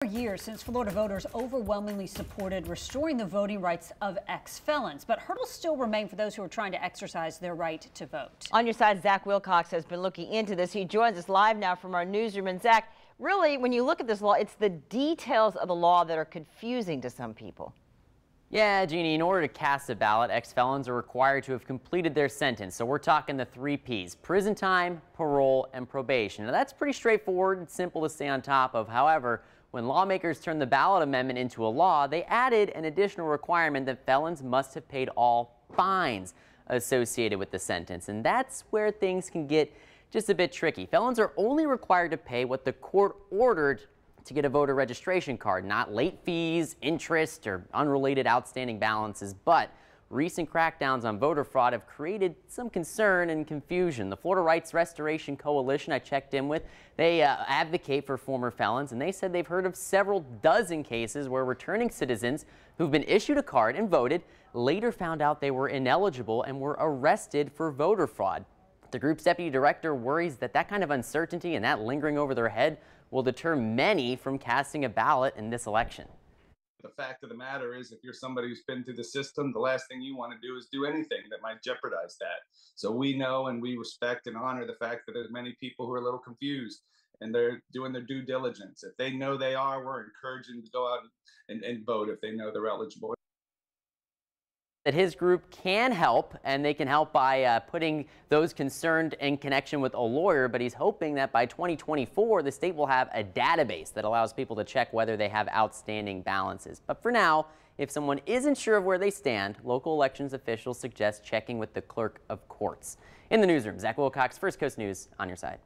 For years since Florida voters overwhelmingly supported restoring the voting rights of ex-felons, but hurdles still remain for those who are trying to exercise their right to vote. On your side, Zach Wilcox has been looking into this. He joins us live now from our newsroom. And Zach, really, when you look at this law, it's the details of the law that are confusing to some people. Yeah, Jeannie, in order to cast a ballot, ex-felons are required to have completed their sentence. So we're talking the 3 Ps: prison time, parole, and probation. Now, that's pretty straightforward and simple to stay on top of. However, when lawmakers turned the ballot amendment into a law, they added an additional requirement that felons must have paid all fines associated with the sentence. And that's where things can get just a bit tricky. Felons are only required to pay what the court ordered to get a voter registration card, not late fees, interest, or unrelated outstanding balances. But recent crackdowns on voter fraud have created some concern and confusion. The Florida Rights Restoration Coalition I checked in with, they advocate for former felons, and they said they've heard of several dozen cases where returning citizens who've been issued a card and voted later found out they were ineligible and were arrested for voter fraud. The group's deputy director worries that that kind of uncertainty and that lingering over their head will deter many from casting a ballot in this election. The fact of the matter is, if you're somebody who's been through the system, the last thing you want to do is do anything that might jeopardize that. So we know and we respect and honor the fact that there's many people who are a little confused and they're doing their due diligence. If they know they are, we're encouraging them to go out and vote if they know they're eligible. That his group can help, and they can help by putting those concerned in connection with a lawyer, but he's hoping that by 2024 the state will have a database that allows people to check whether they have outstanding balances. But for now, if someone isn't sure of where they stand, local elections officials suggest checking with the clerk of courts. In the newsroom, Zach Wilcox, First Coast News, on your side.